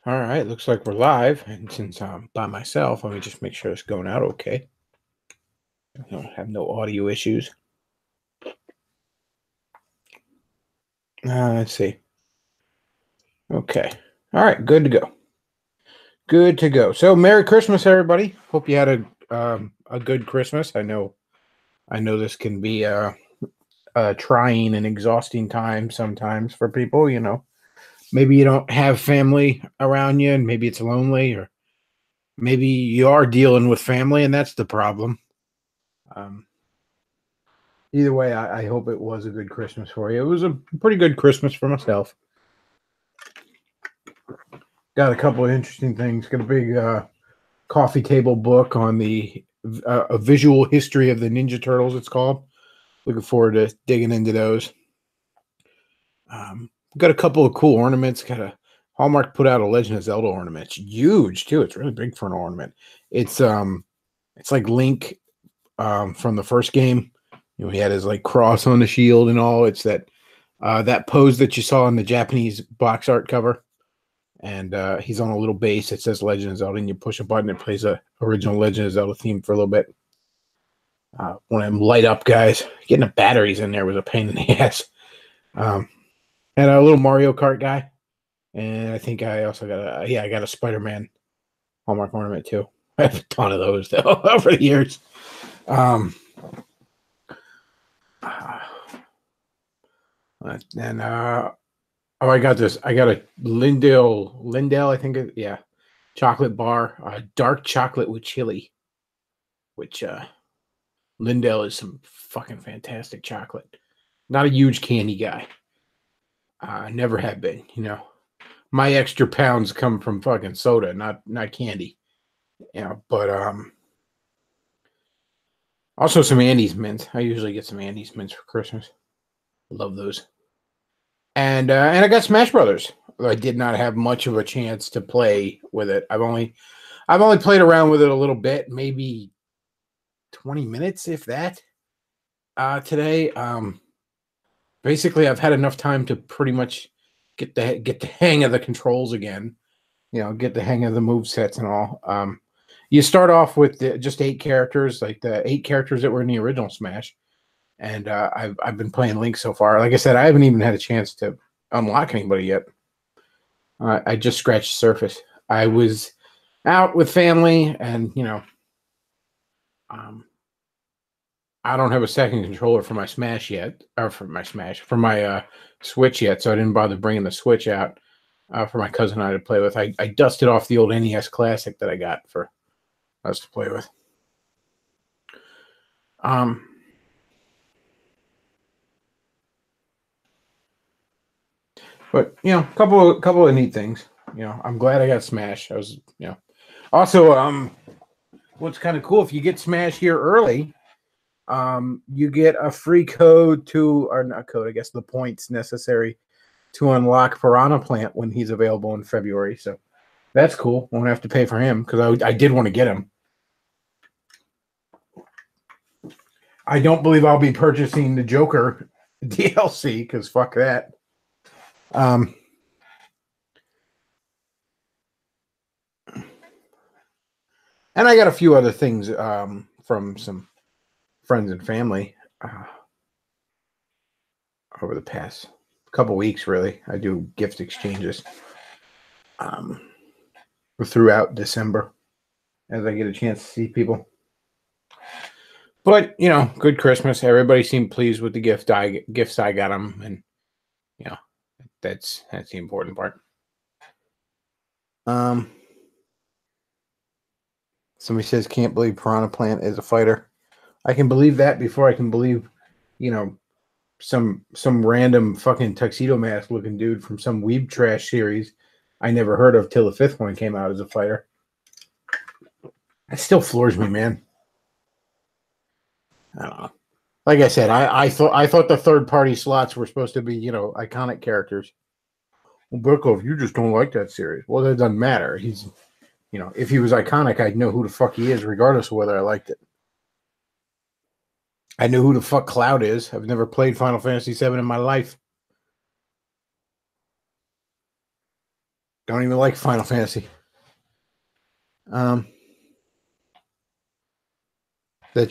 All right, looks like we're live. And since I'm by myself, let me just make sure it's going out okay. I don't have no audio issues. Let's see. Okay. All right, good to go. Good to go. So, Merry Christmas, everybody. Hope you had a good Christmas. I know this can be a trying and exhausting time sometimes for people. Maybe you don't have family around you, and maybe it's lonely, or maybe you are dealing with family, and that's the problem. Um, Either way, I hope it was a good Christmas for you. It was a pretty good Christmas for myself. Got a couple of interesting things. Got a big coffee table book on the a visual history of the Ninja Turtles. It's called. Looking forward to digging into those. Got a couple of cool ornaments. Got a Hallmark put out a Legend of Zelda ornament. It's huge too. It's really big for an ornament. It's like Link from the first game. He had his like cross on the shield and all. It's that pose that you saw in the Japanese box art cover. And he's on a little base. It says Legend of Zelda, and you push a button, it plays a original Legend of Zelda theme for a little bit. One of them light up guys. Getting the batteries in there was a pain in the ass. And a little Mario Kart guy. And I think I also got I got a Spider-Man Hallmark ornament too. I have a ton of those though over the years. And I got this. I got a Lindell, I think chocolate bar, dark chocolate with chili, which Lindell is some fucking fantastic chocolate. Not a huge candy guy. Never have been, My extra pounds come from fucking soda, not candy. But also some Andes mints. I usually get some Andes mints for Christmas. Love those. And I got Smash Brothers. I did not have much of a chance to play with it. I've only played around with it a little bit, maybe 20 minutes, if that. Today, basically, I've had enough time to pretty much get the hang of the controls again. Get the hang of the move sets and all. You start off with just 8 characters, like the 8 characters that were in the original Smash. And I've been playing Link so far. Like I said, I haven't even had a chance to unlock anybody yet. I just scratched the surface. I was out with family, and I don't have a second controller for my Smash yet, or for my Switch yet, so I didn't bother bringing the Switch out for my cousin and I to play with. I dusted off the old NES Classic that I got for us to play with. But couple of neat things. I'm glad I got Smash. I was, Also, what's kind of cool, if you get Smash here early, you get a free code or not code, I guess the points necessary to unlock Piranha Plant when he's available in February. So that's cool. Won't have to pay for him because I did want to get him. I don't believe I'll be purchasing the Joker DLC because fuck that. And I got a few other things from some friends and family over the past couple weeks. Really, I do gift exchanges throughout December as I get a chance to see people. But good Christmas. Everybody seemed pleased with the gifts I got them, and that's the important part. Somebody says, can't believe Piranha Plant is a fighter. I can believe that before I can believe, some random fucking tuxedo mask looking dude from some weeb trash series I never heard of till the 5th one came out as a fighter. That still floors me, man. I don't know. Like I said, I thought the third-party slots were supposed to be, iconic characters. Well, Bechtloff, you just don't like that series. Well, that doesn't matter. He's, if he was iconic, I'd know who the fuck he is, regardless of whether I liked it. I knew who the fuck Cloud is. I've never played Final Fantasy VII in my life. Don't even like Final Fantasy. That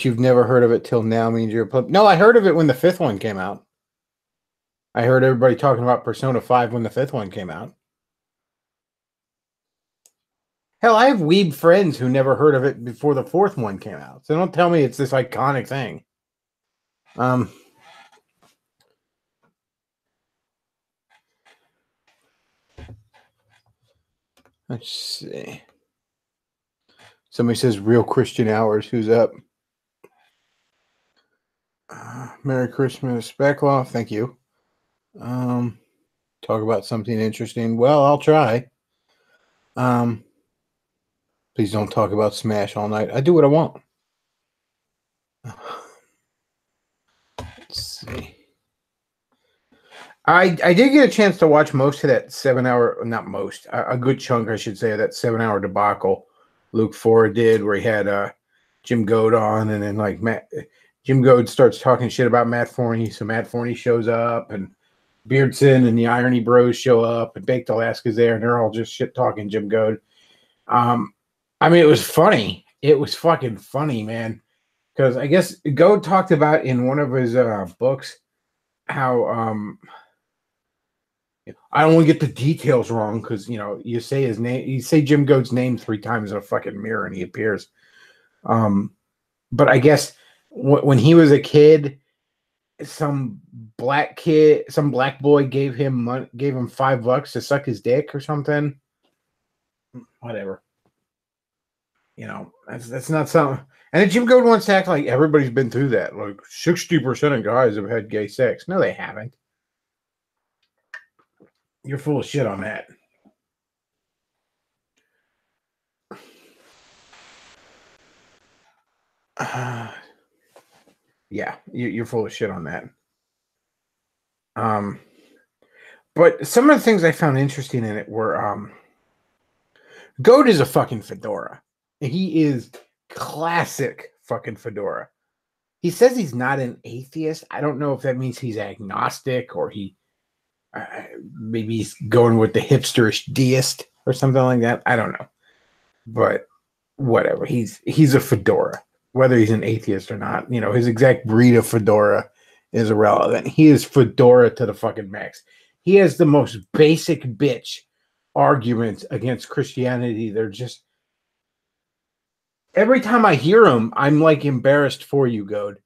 you've never heard of it till now means you're a no, I heard of it when the 5th one came out. I heard everybody talking about Persona 5 when the 5th one came out. Hell, I have weeb friends who never heard of it before the 4th one came out. So don't tell me it's this iconic thing. Let's see. Somebody says Real Christian Hours. Who's up? Merry Christmas, Bechtloff. Thank you. Talk about something interesting. Well, I'll try. Please don't talk about Smash all night. I do what I want. Let's see. I did get a chance to watch most of that 7-hour, not most, a good chunk, I should say, of that 7-hour debacle Luke Ford did, where he had Jim Goad on, and then like Jim Goad starts talking shit about Matt Forney, so Matt Forney shows up, and Beardson and the Irony Bros show up, and Baked Alaska's there, and they're all just shit talking Jim Goad. I mean, it was funny. It was fucking funny, man. Because I guess Goad talked about in one of his books how I don't want to get the details wrong because you say his name, you say Jim Goad's name 3 times in a fucking mirror and he appears. But I guess when he was a kid, some black boy gave him $5 to suck his dick or something. Whatever. That's not something. And then Jim Goad wants to act like everybody's been through that. Like 60% of guys have had gay sex. No, they haven't. You're full of shit on that. Yeah, you're full of shit on that. But some of the things I found interesting in it were Goat is a fucking fedora. He is classic fucking fedora. He says he's not an atheist. I don't know if that means he's agnostic or maybe he's going with the hipsterish deist or something like that. I don't know. But whatever. He's a fedora. Whether he's an atheist or not, his exact breed of fedora is irrelevant. He is fedora to the fucking max. He has the most basic bitch arguments against Christianity. They're just every time I hear him, I'm like embarrassed for you, Goad.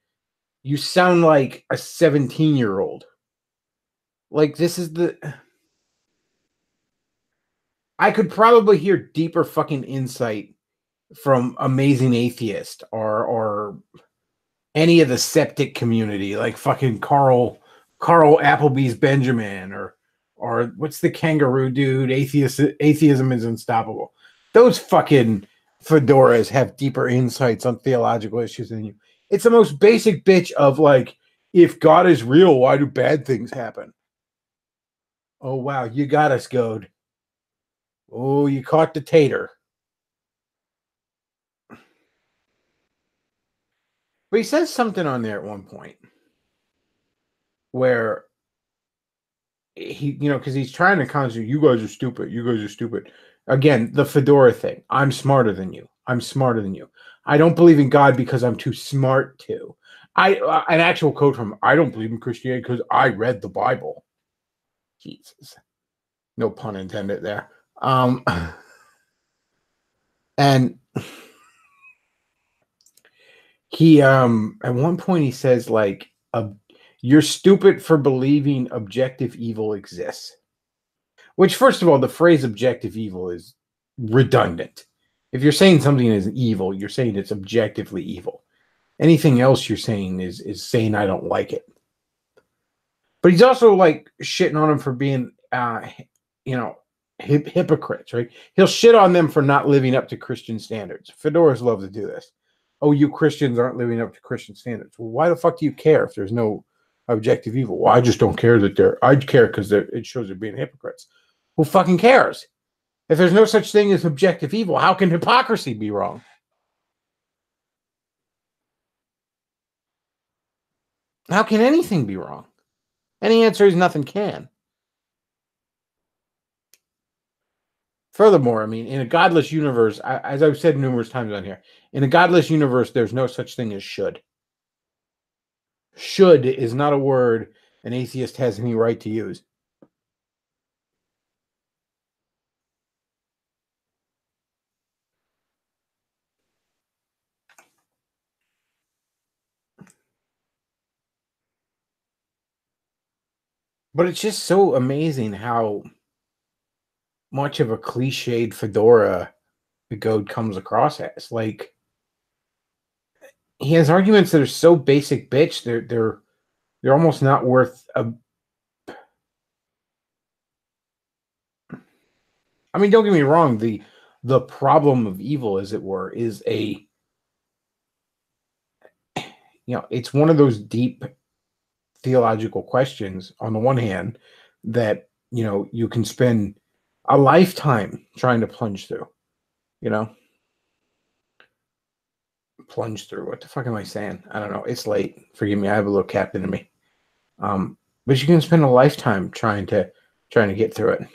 You sound like a 17-year-old. Like this is I could probably hear deeper fucking insight from Amazing Atheist or any of the septic community, like fucking Carl Applebee's Benjamin or what's the kangaroo dude? Atheism is unstoppable. Those fucking fedoras have deeper insights on theological issues than you. It's the most basic bitch of like, if God is real, why do bad things happen? Oh wow, you got us, Goad. Oh, you caught the tater. But he says something on there at one point where he, because he's trying to constantly, you guys are stupid. You guys are stupid. Again, the fedora thing. I'm smarter than you. I'm smarter than you. I don't believe in God because I'm too smart to. An actual quote from I don't believe in Christianity because I read the Bible. Jesus. No pun intended there. And he at one point he says like you're stupid for believing objective evil exists. Which, first of all, the phrase objective evil is redundant. If you're saying something is evil, you're saying it's objectively evil. Anything else you're saying is saying I don't like it. But he's also like shitting on him for being hypocrites, right? He'll shit on them for not living up to Christian standards. Fedoras love to do this. Oh, you Christians aren't living up to Christian standards. Well, why the fuck do you care if there's no objective evil? Well, I just don't care that I care because it shows they're being hypocrites. Who fucking cares? If there's no such thing as objective evil, how can hypocrisy be wrong? How can anything be wrong? And the answer is nothing can. Furthermore, I mean, in a godless universe, as I've said numerous times on here, in a godless universe, there's no such thing as should. Should is not a word an atheist has any right to use. But it's just so amazing how much of a cliched fedora the goat comes across as. Like, he has arguments that are so basic, bitch. They're almost not worth a. I mean, don't get me wrong. The problem of evil, as it were, is a, it's one of those deep theological questions on the one hand that you can spend a lifetime trying to plunge through. Plunge through. What the fuck am I saying? I don't know. It's late. Forgive me. I have a little captain in me. But you can spend a lifetime trying to get through it.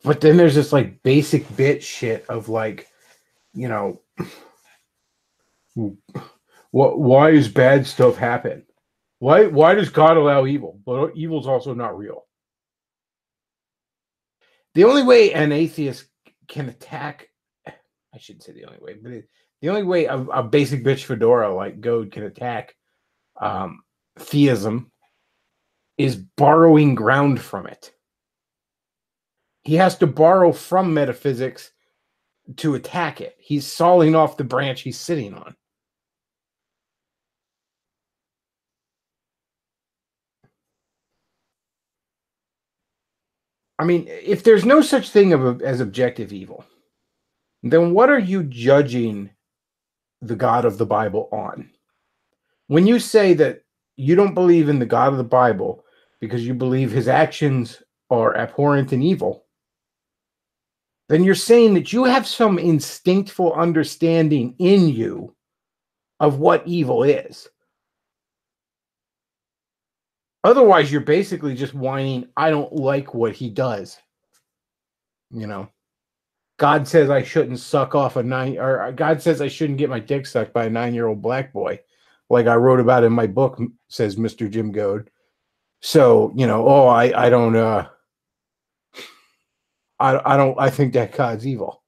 But then there's this like basic bit shit of like, why does bad stuff happen? Why does God allow evil? But evil's also not real. The only way an atheist can attack, I shouldn't say the only way, but the only way a basic bitch fedora like Goad can attack theism is borrowing ground from it. He has to borrow from metaphysics to attack it. He's sawing off the branch he's sitting on. I mean, if there's no such thing as objective evil, then what are you judging the God of the Bible on? When you say that you don't believe in the God of the Bible because you believe his actions are abhorrent and evil, then you're saying that you have some instinctful understanding in you of what evil is. Otherwise, you're basically just whining, I don't like what he does. God says I shouldn't suck off or God says I shouldn't get my dick sucked by a 9-year-old black boy, like I wrote about in my book, says Mr. Jim Goad. So, I think that God's evil.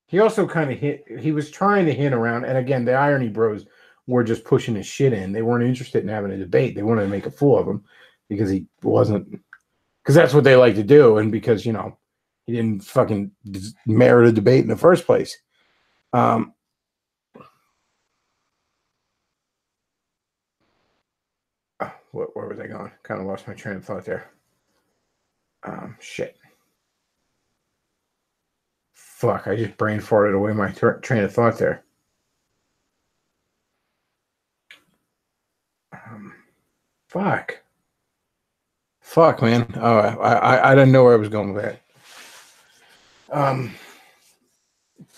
He also kind of he was trying to hint around, and again, the irony bros were just pushing his shit in. They weren't interested in having a debate. They wanted to make a fool of him because because that's what they like to do, and because, he didn't fucking merit a debate in the first place. Where was I going? Kind of lost my train of thought there. Shit. Fuck, I just brain farted away my train of thought there. Fuck, man. Oh, I didn't know where I was going with that.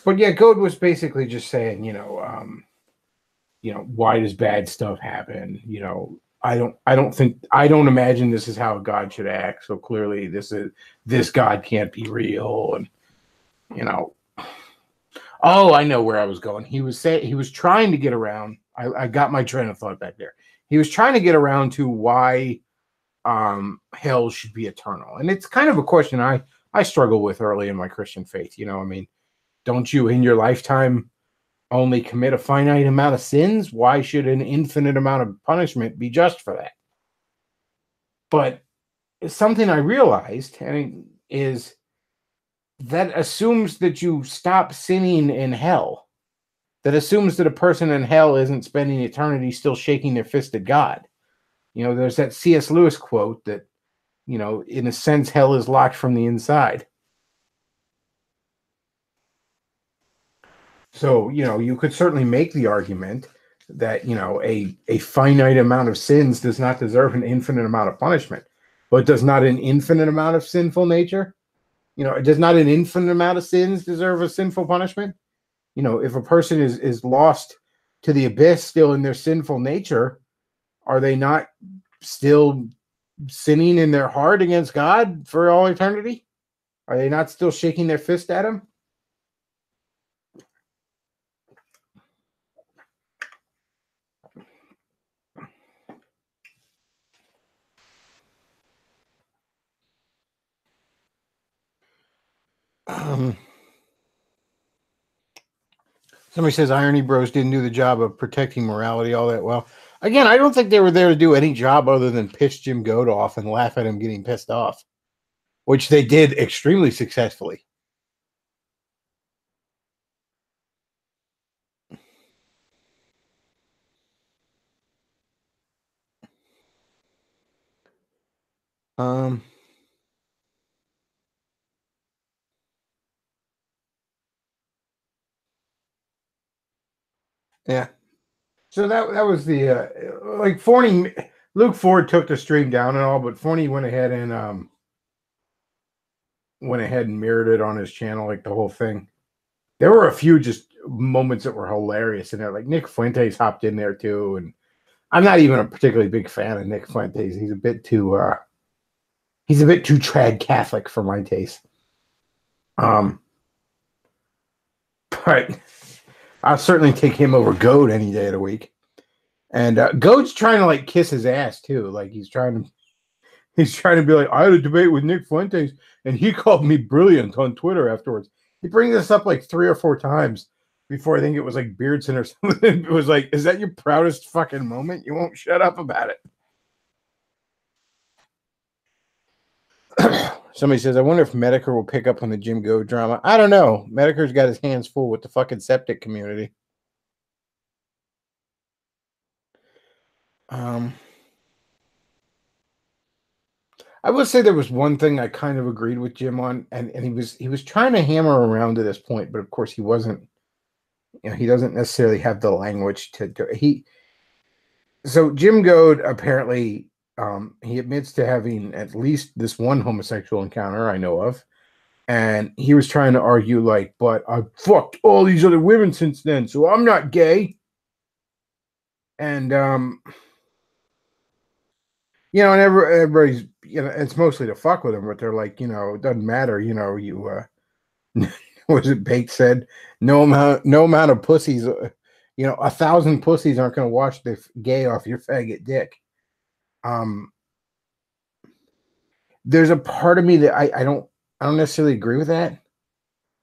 But yeah, Goad was basically just saying, why does bad stuff happen? I don't imagine this is how God should act. So clearly this God can't be real. And, oh, I know where I was going. He was trying to get around. I got my train of thought back there. He was trying to get around to why hell should be eternal. And it's kind of a question I struggle with early in my Christian faith. I mean, don't you in your lifetime only commit a finite amount of sins? Why should an infinite amount of punishment be just for that? But something I realized is that assumes that you stop sinning in hell. That assumes that a person in hell isn't spending eternity still shaking their fist at God. There's that C.S. Lewis quote that, in a sense, hell is locked from the inside. So, you could certainly make the argument that, a finite amount of sins does not deserve an infinite amount of punishment. But does not an infinite amount of sinful nature, does not an infinite amount of sins deserve a sinful punishment? If a person is lost to the abyss still in their sinful nature, Are they not still sinning in their heart against God for all eternity? Are they not still shaking their fist at him? Somebody says Irony Bros didn't do the job of protecting morality all that well. Again, I don't think they were there to do any job other than piss Jim Goat off and laugh at him getting pissed off, which they did extremely successfully. Yeah. So that was the like Forney. Luke Ford took the stream down and all, but Forney went ahead and mirrored it on his channel, like the whole thing. There were a few just moments that were hilarious in there. Like Nick Fuentes hopped in there too, and I'm not even a particularly big fan of Nick Fuentes. He's a bit too trad Catholic for my taste. But I'll certainly take him over Goat any day of the week. And Goat's trying to like kiss his ass too. Like he's trying to be like, I had a debate with Nick Fuentes, and he called me brilliant on Twitter afterwards. He brings this up like 3 or 4 times before I think it was like Beardson or something. It was like, is that your proudest fucking moment? You won't shut up about it. Somebody says, I wonder if Medicare will pick up on the Jim Goat drama. I don't know. Medicare's got his hands full with the fucking septic community. I will say there was one thing I kind of agreed with Jim on, and he was trying to hammer around to this point, but of course he wasn't. You know, he doesn't necessarily have the language to do it. So Jim Goad apparently he admits to having at least this one homosexual encounter I know of, and he was trying to argue like, but I fucked all these other women since then, so I'm not gay. And you know, and everybody's, you know, it's mostly to fuck with him, but they're like, you know, it doesn't matter, you know, you was it Bate said, no amount of pussies, you know, 1,000 pussies aren't going to wash the gay off your faggot dick. There's a part of me that I don't necessarily agree with that.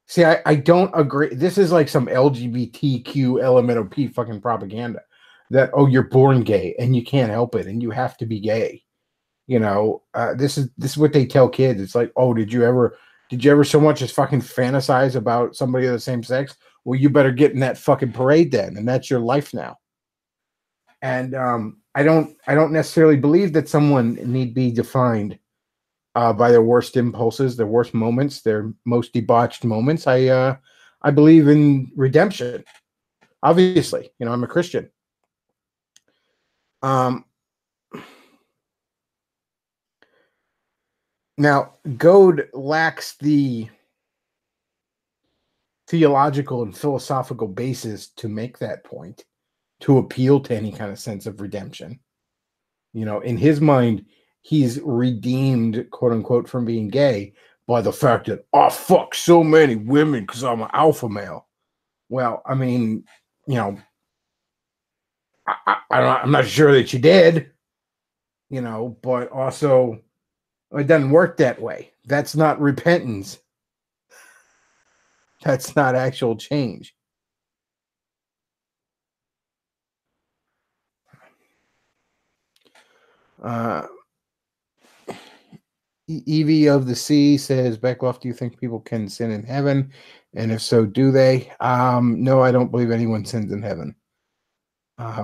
See, I don't agree. This is like some LGBTQ LMNOP fucking propaganda that, oh, you're born gay and you can't help it and you have to be gay. You know, this is what they tell kids. It's like, oh, did you ever so much as fucking fantasize about somebody of the same sex? Well, you better get in that fucking parade then, and that's your life now. And I don't necessarily believe that someone need be defined by their worst impulses, their worst moments, their most debauched moments. I believe in redemption. Obviously, you know, I'm a Christian. Now, Goad lacks the theological and philosophical basis to make that point, to appeal to any kind of sense of redemption. You know, in his mind, he's redeemed, quote unquote, from being gay by the fact that I fuck so many women because I'm an alpha male. Well, I mean, you know, I'm not sure that you did, you know, but also it doesn't work that way. That's not repentance. That's not actual change. Evie of the Sea says, Bechtloff, do you think people can sin in heaven? And if so, do they? No, I don't believe anyone sins in heaven. I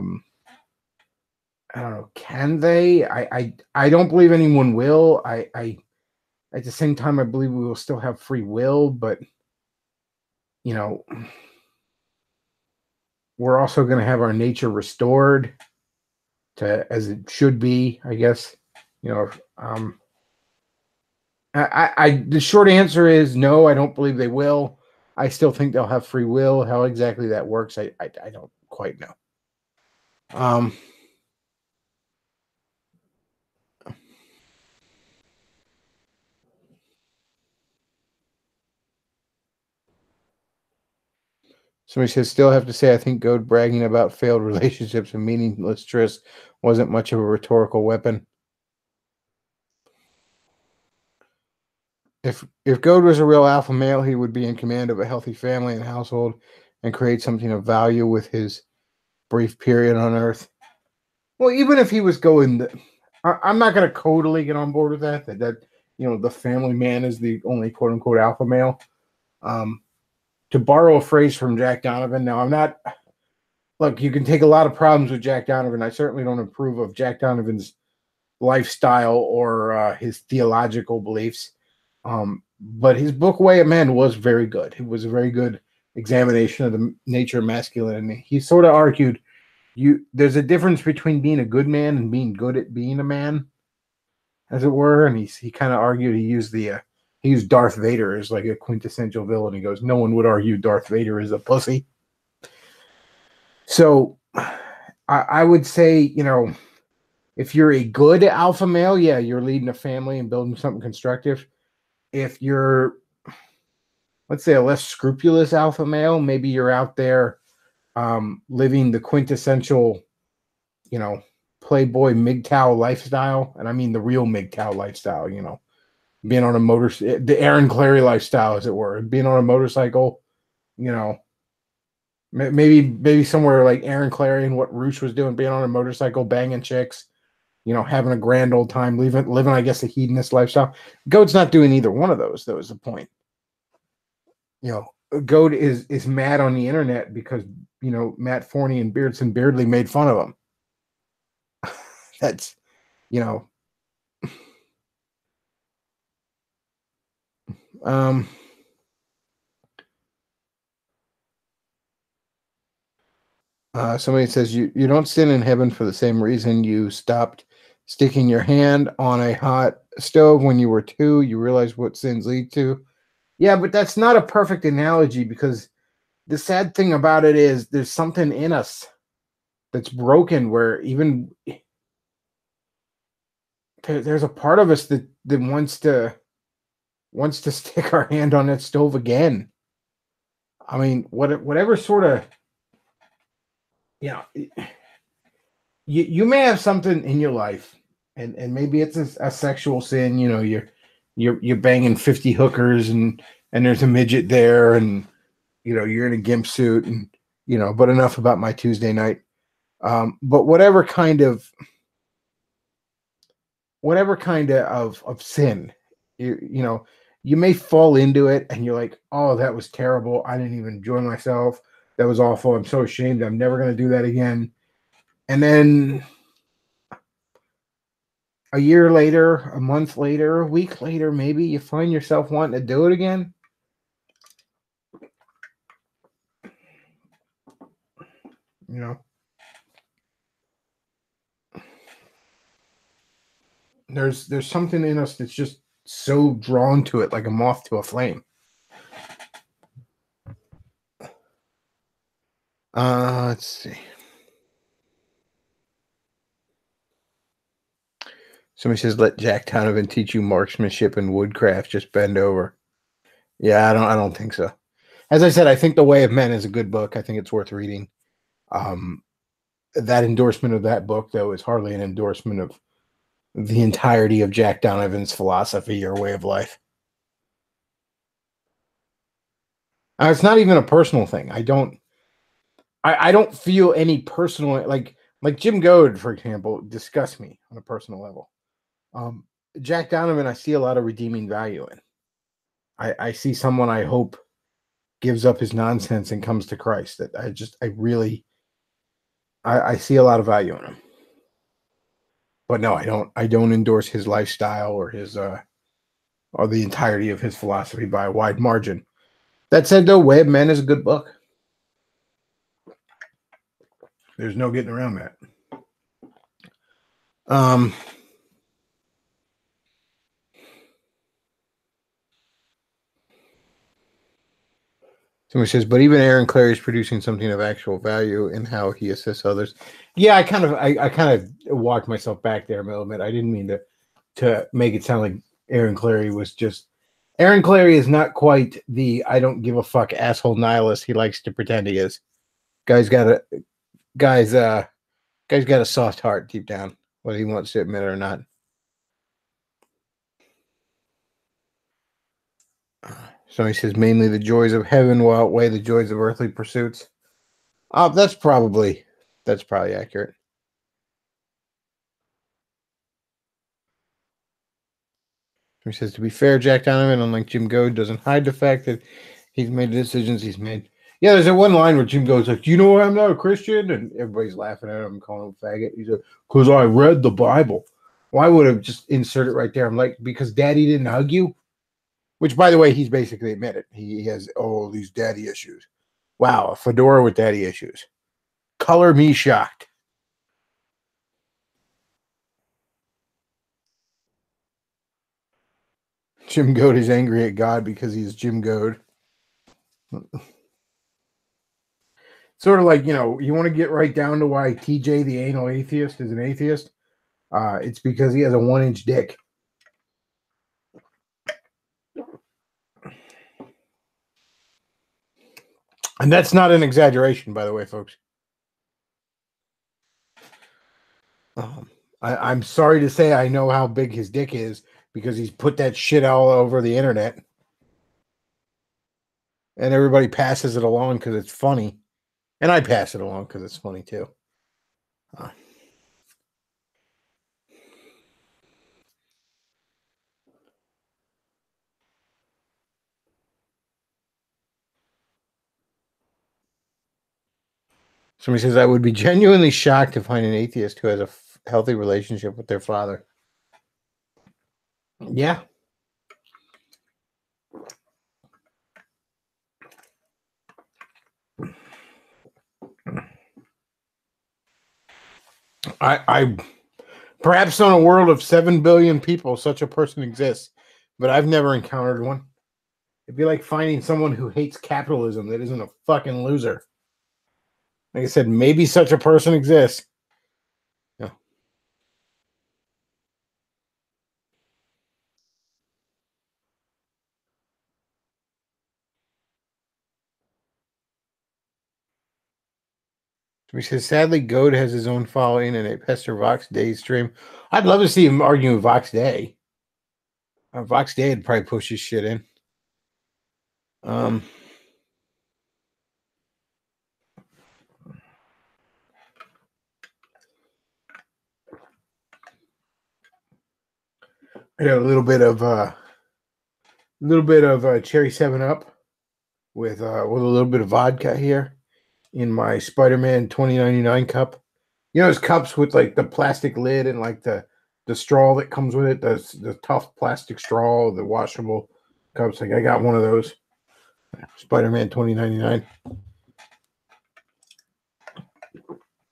don't know. Can they? I don't believe anyone will. I at the same time, I believe we will still have free will, but you know, we're also going to have our nature restored to as it should be, I guess. You know, the short answer is no, I don't believe they will. I still think they'll have free will. How exactly that works, I don't quite know. Somebody says, still have to say, I think Goad bragging about failed relationships and meaningless trysts wasn't much of a rhetorical weapon. If Goad was a real alpha male, he would be in command of a healthy family and household and create something of value with his brief period on Earth. Well, even if he was going, I'm not going to totally get on board with that the family man is the only quote unquote alpha male. To borrow a phrase from Jack Donovan, now I'm not. Look, you can take a lot of problems with Jack Donovan. I certainly don't approve of Jack Donovan's lifestyle or his theological beliefs. But his book Way of Men was very good. It was a very good examination of the nature of masculinity. He sort of argued there's a difference between being a good man and being good at being a man, as it were. And he kind of argued he used Darth Vader as like a quintessential villain. He goes, no one would argue Darth Vader is a pussy. So I would say, if you're a good alpha male, yeah, you're leading a family and building something constructive. If you're, let's say, a less scrupulous alpha male, maybe you're out there living the quintessential, Playboy MGTOW lifestyle. And I mean the real MGTOW lifestyle, being on a the Aaron Clary lifestyle, as it were, being on a motorcycle, maybe somewhere like Aaron Clary and what Roosh was doing, being on a motorcycle, banging chicks, having a grand old time, living, I guess, a hedonist lifestyle. Goat's not doing either one of those, though, is the point. Goat is mad on the internet because, Matt Forney and Beardson Beardley made fun of him. That's, somebody says you don't sin in heaven for the same reason you stopped sticking your hand on a hot stove when you were 2. You realize what sins lead to. Yeah, but that's not a perfect analogy, because the sad thing about it is there's something in us that's broken, where even there's a part of us that wants to stick our hand on that stove again. I mean, whatever sort of, you may have something in your life, and maybe it's a sexual sin. You're banging 50 hookers, and there's a midget there, and you're in a gimp suit, and but enough about my Tuesday night. But whatever kind of sin, you may fall into it, and you're like, oh, that was terrible. I didn't even enjoy myself. That was awful. I'm so ashamed. I'm never going to do that again. And then a year later, a month later, a week later, maybe you find yourself wanting to do it again. There's something in us that's just so drawn to it, like a moth to a flame. Let's see. Somebody says, let Jack Donovan teach you marksmanship and woodcraft. Just bend over. Yeah, I don't think so. As I said, I think The Way of Men is a good book. I think it's worth reading. That endorsement of that book, though, is hardly an endorsement of the entirety of Jack Donovan's philosophy or way of life. It's not even a personal thing. I don't feel any personal, like Jim Goad, for example, disgusts me on a personal level. Jack Donovan, I see a lot of redeeming value in. I see someone I hope gives up his nonsense and comes to Christ. That I see a lot of value in him. But no, I don't endorse his lifestyle or his or the entirety of his philosophy by a wide margin. That said, though, Way of Men is a good book. There's no getting around that. Somebody says, but even Aaron Clary is producing something of actual value in how he assists others. Yeah, I kind of walked myself back there a little bit. I didn't mean to make it sound like Aaron Clary was just Aaron Clary is not quite the I don't give a fuck asshole nihilist he likes to pretend he is. Guy's got a soft heart deep down, whether he wants to admit it or not. So he says mainly the joys of heaven will outweigh the joys of earthly pursuits. That's probably accurate. He says, to be fair, Jack Donovan, unlike Jim Goad, doesn't hide the fact that he's made the decisions he's made. Yeah, there's that one line where Jim Goad's like, you know why I'm not a Christian? And everybody's laughing at him and calling him a faggot. He's like, because I read the Bible. Why would have just insert it right there? I'm like, because daddy didn't hug you? Which, by the way, he's basically admitted. He has all these daddy issues. Wow, a fedora with daddy issues. Color me shocked. Jim Goad is angry at God because he's Jim Goad. Sort of like, you want to get right down to why TJ the anal atheist is an atheist. It's because he has a 1-inch dick. And that's not an exaggeration, by the way, folks. I'm sorry to say I know how big his dick is because he's put that shit all over the internet. And everybody passes it along because it's funny. And I pass it along because it's funny too. Somebody says, I would be genuinely shocked to find an atheist who has a healthy relationship with their father. Yeah. I perhaps on a world of 7 billion people, such a person exists, but I've never encountered one. It'd be like finding someone who hates capitalism that isn't a fucking loser. Like I said, maybe such a person exists. Yeah. He says, sadly, Goad has his own following and a pester Vox Day stream. I'd love to see him arguing with Vox Day. Vox Day would probably push his shit in. I got a little bit of cherry 7-Up with a little bit of vodka here in my Spider-Man 2099 cup. You know those cups with like the plastic lid and like the straw that comes with it, the tough plastic straw, the washable cups. Like I got one of those. Spider-Man 2099.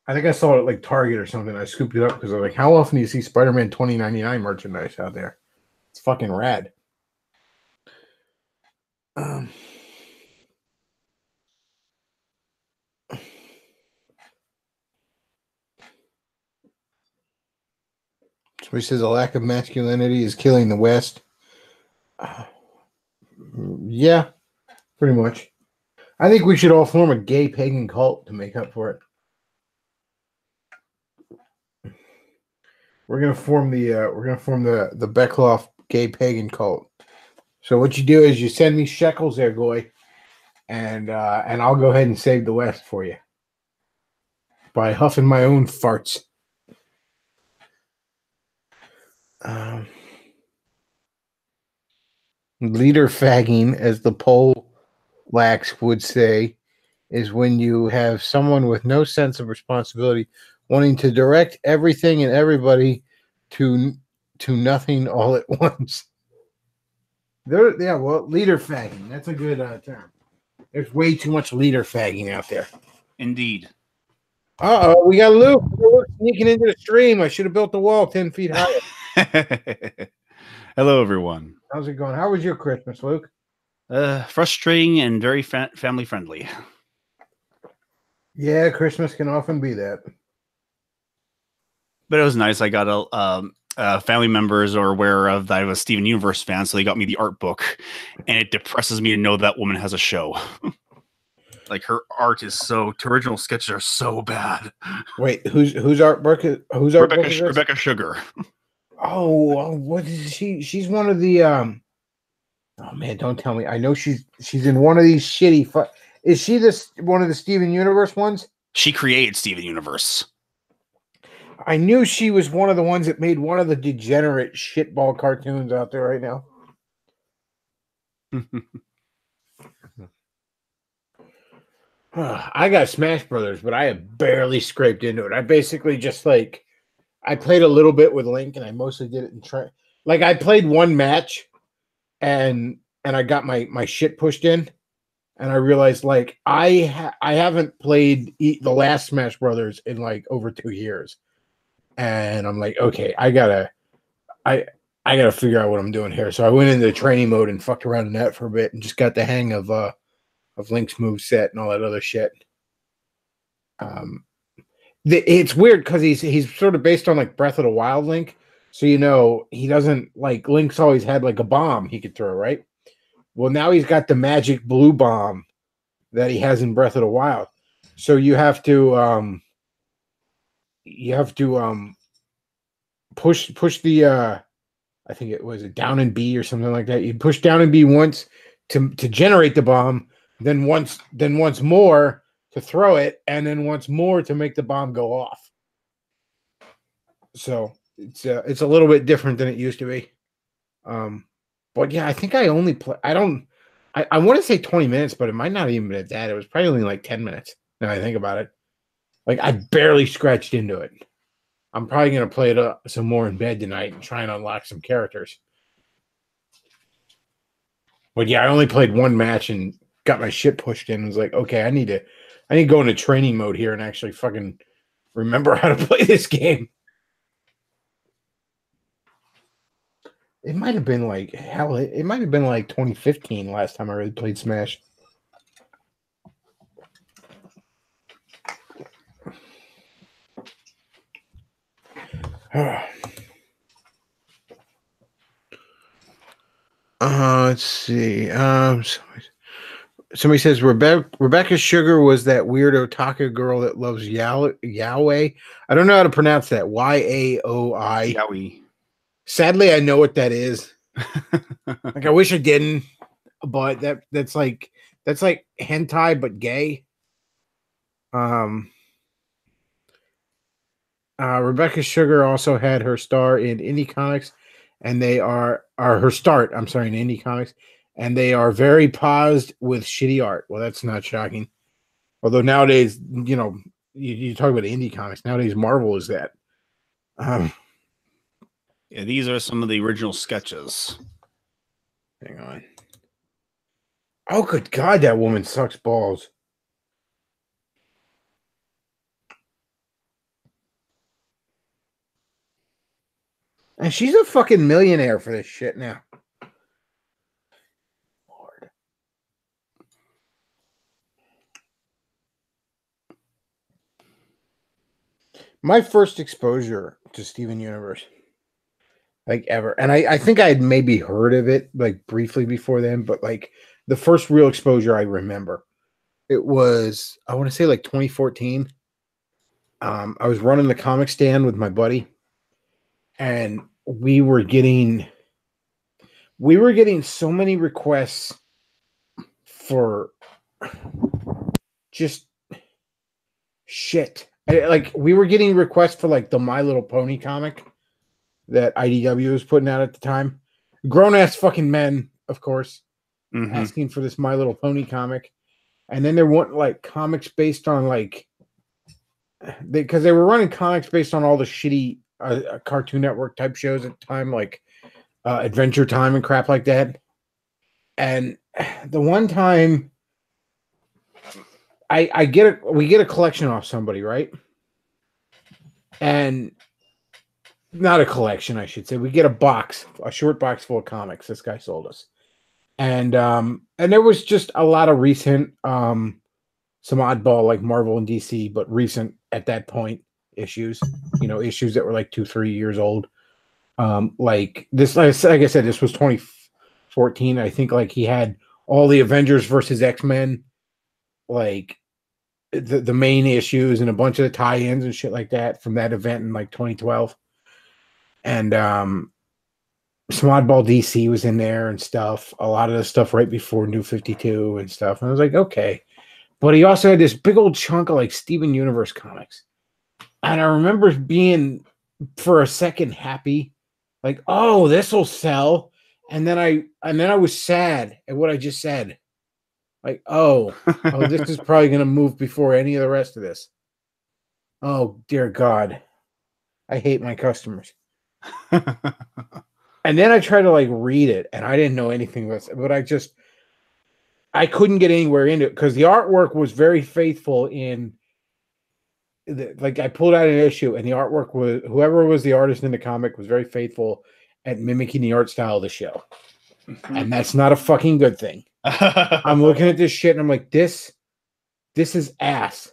I think I saw it at like Target or something. I scooped it up because I was like, how often do you see Spider-Man 2099 merchandise out there? It's fucking rad. So he says a lack of masculinity is killing the West. Yeah, pretty much. I think we should all form a gay pagan cult to make up for it. We're gonna form the Bechtloff gay pagan cult. So what you do is you send me shekels there, Goy, and I'll go ahead and save the West for you by huffing my own farts. Leader fagging, as the poll lax would say, is when you have someone with no sense of responsibility wanting to direct everything and everybody to nothing all at once. Leader fagging. That's a good term. There's way too much leader fagging out there. Indeed. Uh-oh, we got Luke. Luke sneaking into the stream. I should have built the wall 10 feet higher. Hello, everyone. How's it going? How was your Christmas, Luke? Frustrating and very family friendly. Yeah, Christmas can often be that. But it was nice. I got family members are aware of that I was a Steven Universe fan, so they got me the art book, and it depresses me to know that woman has a show. Like her art is her original sketches are so bad. Wait, whose artwork? Whose artbook is this? Rebecca Sugar. Oh, what is she? She's one of the Oh man, don't tell me. I know she's in one of these shitty. Is she one of the Steven Universe ones? She created Steven Universe. I knew she was one of the ones that made one of the degenerate shitball cartoons out there right now. I got Smash Brothers, but I have barely scraped into it. I basically just I played a little bit with Link, and I mostly did it in I played one match, and I got my shit pushed in, and I realized I haven't played the last Smash Brothers in over 2 years, and I'm like, okay, I gotta figure out what I'm doing here. So I went into training mode and fucked around in that for a bit, and just got the hang of Link's moveset and all that other shit. It's weird because he's sort of based on Breath of the Wild Link, so he doesn't Link's always had a bomb he could throw, right? Well, now he's got the magic blue bomb that he has in Breath of the Wild, so you have to push the I think it was down and B or something like that. You push down and B once to generate the bomb, then once more to throw it, and then once more to make the bomb go off. So it's a little bit different than it used to be. But yeah, I think I only play. I want to say 20 minutes, but it might not even be at that. It was probably only 10 minutes. Now I think about it, I barely scratched into it. I'm probably gonna play it some more in bed tonight and try and unlock some characters. But yeah, I only played one match and got my shit pushed in. And was like, okay, I need to go into training mode here and actually fucking remember how to play this game. It might have been hell. It might have been 2015 last time I really played Smash. Let's see. Somebody says Rebecca Sugar was that weird otaku girl that loves yaoi. I don't know how to pronounce that. Yaoi. Yaoi. Sadly, I know what that is. I wish I didn't, but that's like hentai but gay. Rebecca Sugar also had her star in indie comics, and they are her start. I'm sorry, in indie comics, and they are very paused with shitty art. Well, that's not shocking. Although nowadays, you talk about indie comics. Nowadays, Marvel is that. Yeah, these are some of the original sketches. Hang on. Oh, good God, that woman sucks balls. And she's a fucking millionaire for this shit now. Lord. My first exposure to Steven Universe, ever. And I think I had maybe heard of it briefly before then, but the first real exposure I remember, it was, I want to say 2014. I was running the comic stand with my buddy, and we were getting so many requests for just shit. We were getting requests for the My Little Pony comic that IDW was putting out at the time. Grown ass fucking men, of course, asking for this My Little Pony comic. And then there weren't comics based on because they were running comics based on all the shitty Cartoon Network type shows at the time, Adventure Time and crap like that. And the one time we get a collection off somebody, right? And not a collection, I should say. We get a short box full of comics this guy sold us. And there was just a lot of recent, some oddball like Marvel and DC, but recent at that point issues, issues that were 2-3 years old. Like this, like I said, this was 2014. I think like he had all the Avengers versus X-Men, like the main issues and a bunch of the tie-ins and shit like that from that event in like 2012. And Smodball DC was in there and stuff. A lot of the stuff right before New 52 and stuff. And I was like, okay. But he also had this big old chunk of like Steven Universe comics. And I remember being for a second happy, like, oh, this will sell. And then I was sad at what I just said. Like, oh, this is probably gonna move before any of the rest of this. Oh dear God. I hate my customers. And then I tried to like read it, and I didn't know anything about it, but I couldn't get anywhere into it because the artwork was very faithful in like I pulled out an issue and the artwork was whoever was the artist in the comic was very faithful at mimicking the art style of the show. And that's not a fucking good thing. I'm looking at this shit and I'm like, this is ass.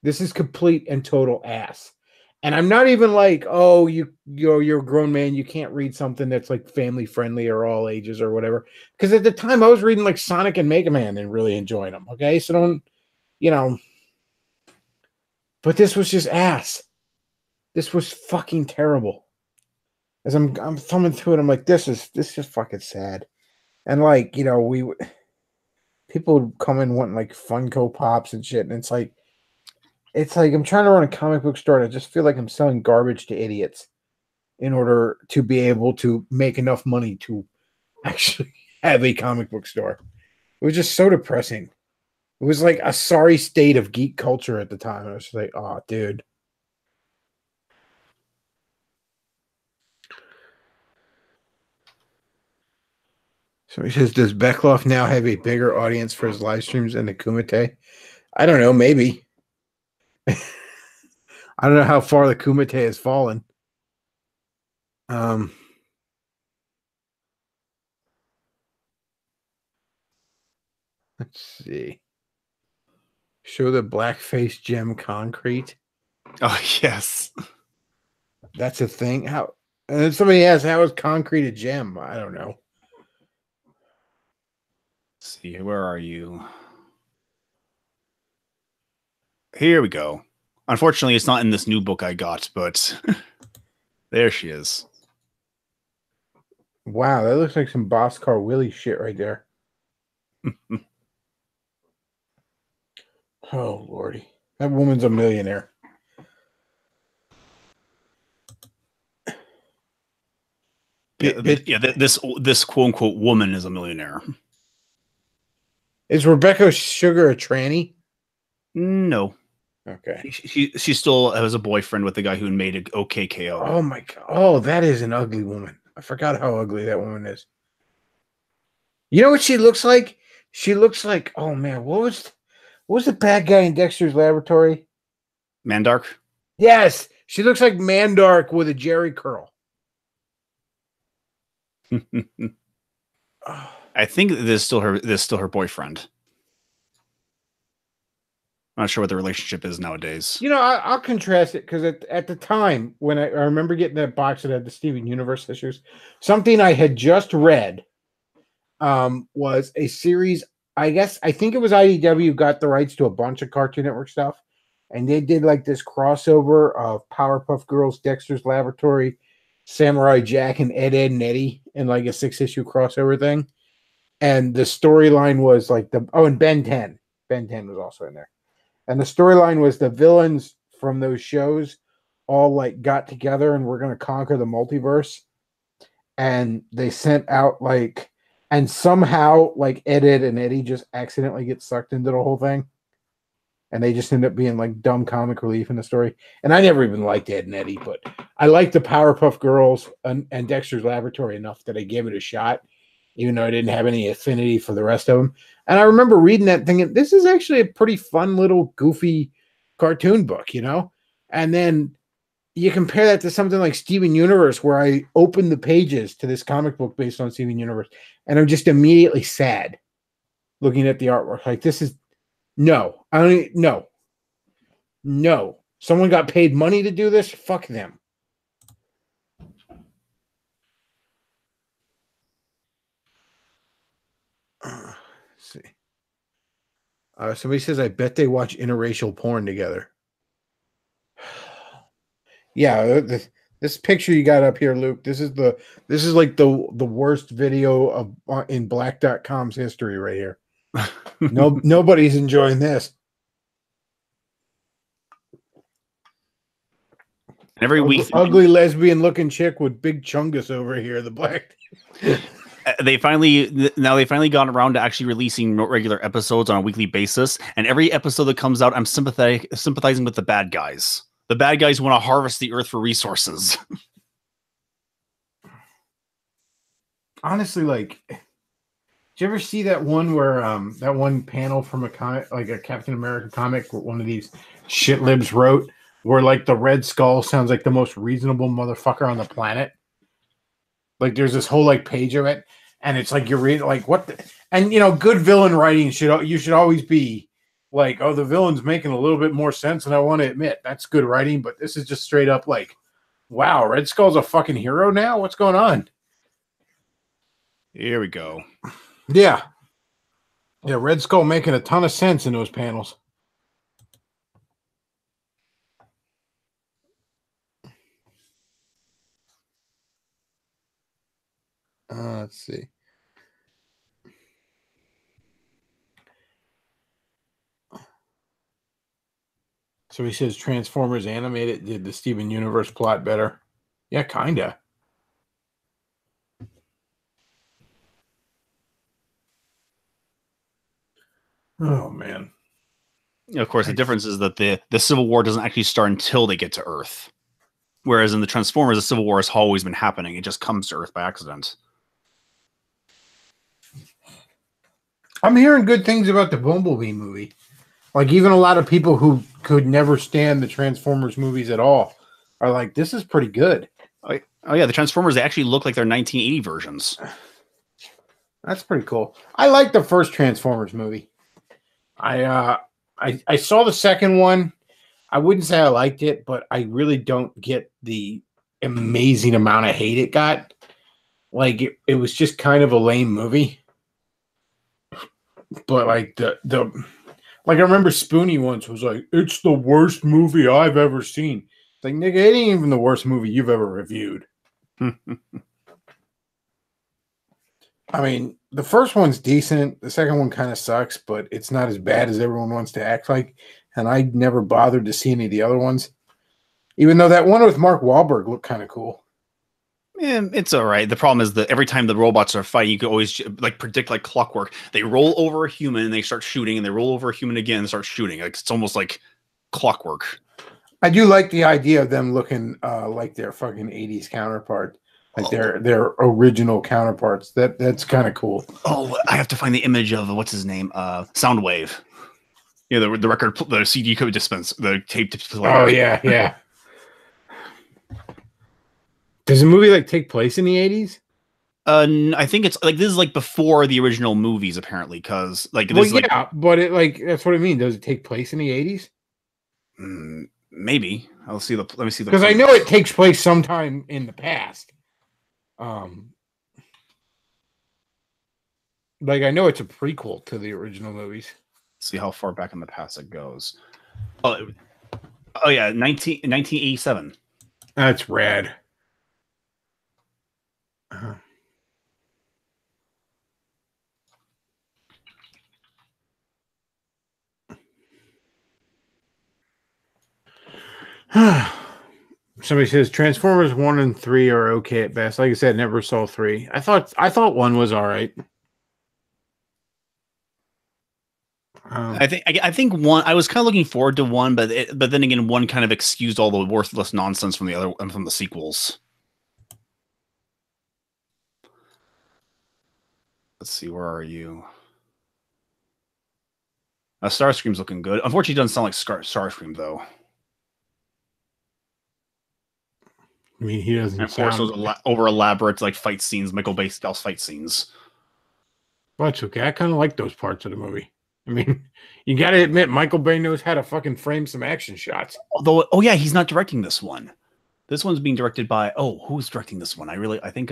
This is complete and total ass. And I'm not even like, oh, you're a grown man, you can't read something that's like family friendly or all ages or whatever. Because at the time I was reading like Sonic and Mega Man and really enjoying them. Okay, so don't, but this was just ass. This was fucking terrible. As I'm thumbing through it, I'm like, this is fucking sad. And like, people would come in wanting like Funko Pops and shit, and it's like I'm trying to run a comic book store, and I just feel like I'm selling garbage to idiots in order to be able to make enough money to actually have a comic book store. It was just so depressing. It was like a sorry state of geek culture at the time. I was just like, oh, dude. So he says, does Bechtloff now have a bigger audience for his live streams than the Kumite? I don't know, maybe. I don't know how far the Kumite has fallen. Let's see. Show the blackface gem concrete. Oh, yes. That's a thing. How? And then somebody asked, how is concrete a gem? I don't know. Let's see, where are you? Here we go. Unfortunately, it's not in this new book I got, but there she is. Wow, that looks like some Boxcar Willie shit right there. Oh, Lordy. That woman's a millionaire. This quote-unquote woman is a millionaire. Is Rebecca Sugar a tranny? No. Okay. She still has a boyfriend with the guy who made OKKO. Oh, my God. Oh, that is an ugly woman. I forgot how ugly that woman is. You know what she looks like? She looks like, oh, man, what was the bad guy in Dexter's Laboratory? Mandark? Yes. She looks like Mandark with a Jerry curl. I think this is still her boyfriend. I'm not sure what the relationship is nowadays. I'll contrast it because at the time when I remember getting that box that had the Steven Universe issues, something I had just read was a series. I think it was IDW got the rights to a bunch of Cartoon Network stuff, and they did like this crossover of Powerpuff Girls, Dexter's Laboratory, Samurai Jack, and Ed, Edd and Eddy in like a 6-issue crossover thing. And the storyline was like and Ben 10. Ben 10 was also in there. And the storyline was the villains from those shows all like got together and were going to conquer the multiverse. And they sent out and somehow like Ed, Edd and Eddy just accidentally get sucked into the whole thing. And they just end up being like dumb comic relief in the story. And I never even liked Ed and Eddy, but I liked the Powerpuff Girls and Dexter's Laboratory enough that I gave it a shot, even though I didn't have any affinity for the rest of them. And I remember reading that thinking, this is actually a pretty fun little goofy cartoon book, And then you compare that to something like Steven Universe, where I opened the pages to this comic book based on Steven Universe, and I'm just immediately sad looking at the artwork. Like, this is no. Someone got paid money to do this. Fuck them. Let's see. Somebody says, I bet they watch interracial porn together. Yeah, this picture you got up here, Luke. This is like the worst video of in Black.com's history right here. No, nobody's enjoying this. Every week, ugly lesbian looking chick with big chungus over here. The black. They finally got around to actually releasing regular episodes on a weekly basis, and every episode that comes out, I'm sympathizing with the bad guys. The bad guys want to harvest the earth for resources. Honestly, like, did you ever see that one where that one panel from a comic, like a Captain America comic, where one of these shit libs wrote, where like the Red Skull sounds like the most reasonable motherfucker on the planet? Like, there's this whole like page of it, and it's like you're reading like what the, and you know, good villain writing should always be like, oh, the villain's making a little bit more sense than I want to admit. That's good writing, but this is just straight up like, wow, Red Skull's a fucking hero now? What's going on? Here we go. Yeah. Yeah, Red Skull making a ton of sense in those panels. Let's see. So he says Transformers animated did the Steven Universe plot better. Yeah, kinda. Oh man. Of course, the difference is that the Civil War doesn't actually start until they get to Earth. Whereas in the Transformers, the Civil War has always been happening. It just comes to Earth by accident. I'm hearing good things about the Bumblebee movie. Like, even a lot of people who could never stand the Transformers movies at all are like, this is pretty good. Oh yeah, the Transformers, they actually look like they're 1980 versions. That's pretty cool. I like the first Transformers movie. I saw the second one. I wouldn't say I liked it, but I really don't get the amazing amount of hate it got. Like, it was just kind of a lame movie. But like like I remember Spoonie once was like, it's the worst movie I've ever seen. It's like, nigga, it ain't even the worst movie you've ever reviewed. I mean, the first one's decent. The second one kind of sucks, but it's not as bad as everyone wants to act like. And I never bothered to see any of the other ones. Even though that one with Mark Wahlberg looked kind of cool. Yeah, it's all right. The problem is that every time the robots are fighting, you can always like predict like clockwork. They roll over a human and they start shooting, and they roll over a human again and start shooting. Like, it's almost like clockwork. I do like the idea of them looking like their fucking 80s counterpart. Like their original counterparts. That's kind of cool. Oh, I have to find the image of what's his name? Soundwave. Yeah, the record, the CD code dispense, the tape dispense. Oh yeah, yeah. Does the movie like take place in the 80s? I think it's like this is like before the original movies, apparently, because like well, yeah, but it like that's what I mean. Does it take place in the 80s? Maybe. I'll see the. Let me see the. Because I know it takes place sometime in the past. Like I know it's a prequel to the original movies. See how far back in the past it goes. Oh yeah, 1987. That's rad. Somebody says Transformers 1 and 3 are okay at best. Like I said, never saw 3. I thought 1 was all right. I think 1. I was kind of looking forward to 1, but then again, 1 kind of excused all the worthless nonsense from the sequels. Let's see, where are you? Starscream's looking good. Unfortunately, it doesn't sound like Starscream though. I mean, he doesn't. And of course, those over elaborate like fight scenes, Michael Bay style fight scenes. Well, it's okay. I kind of like those parts of the movie. I mean, you got to admit, Michael Bay knows how to fucking frame some action shots. Although, oh yeah, he's not directing this one. This one's being directed by who's directing this one? I think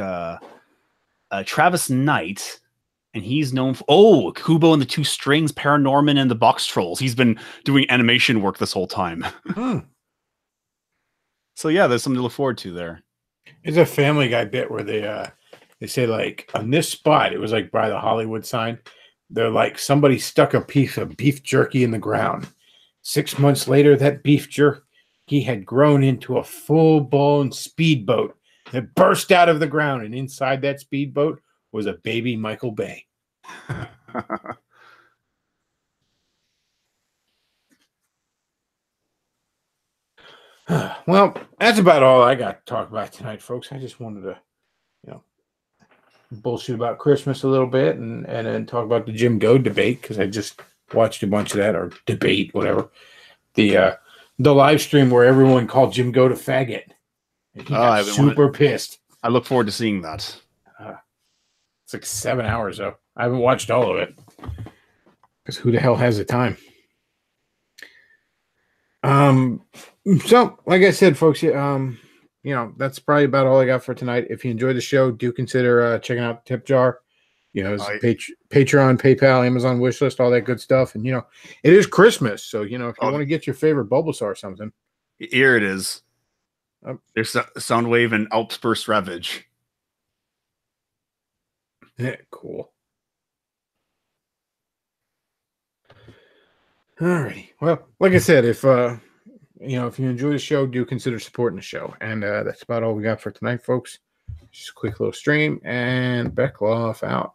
Travis Knight And he's known for Kubo and the Two Strings, Paranorman, and the Box Trolls. He's been doing animation work this whole time. So yeah, there's something to look forward to there. It's a Family Guy bit where they say, like, on this spot, it was like by the Hollywood sign, they're like, somebody stuck a piece of beef jerky in the ground. 6 months later, that beef jerky had grown into a full-blown speedboat that burst out of the ground, and inside that speedboat was a baby Michael Bay. Well, that's about all I got to talk about tonight, folks. I just wanted to, bullshit about Christmas a little bit and then talk about the Jim Go debate, because I just watched a bunch of that, or debate, whatever. The live stream where everyone called Jim Go to faggot. And he got super pissed. I look forward to seeing that. It's like 7 hours, though. I haven't watched all of it, because who the hell has the time? So, like I said, folks, that's probably about all I got for tonight. If you enjoyed the show, do consider checking out the tip jar. Patreon, PayPal, Amazon wishlist, all that good stuff. And, it is Christmas. So, if you want to get your favorite Bulbasaur or something. Here it is. There's Soundwave and Alpsburst Ravage. Yeah, cool. Alrighty. Well, like I said, if you enjoy the show, do consider supporting the show. And that's about all we got for tonight, folks. Just a quick little stream, and Bechtloff out.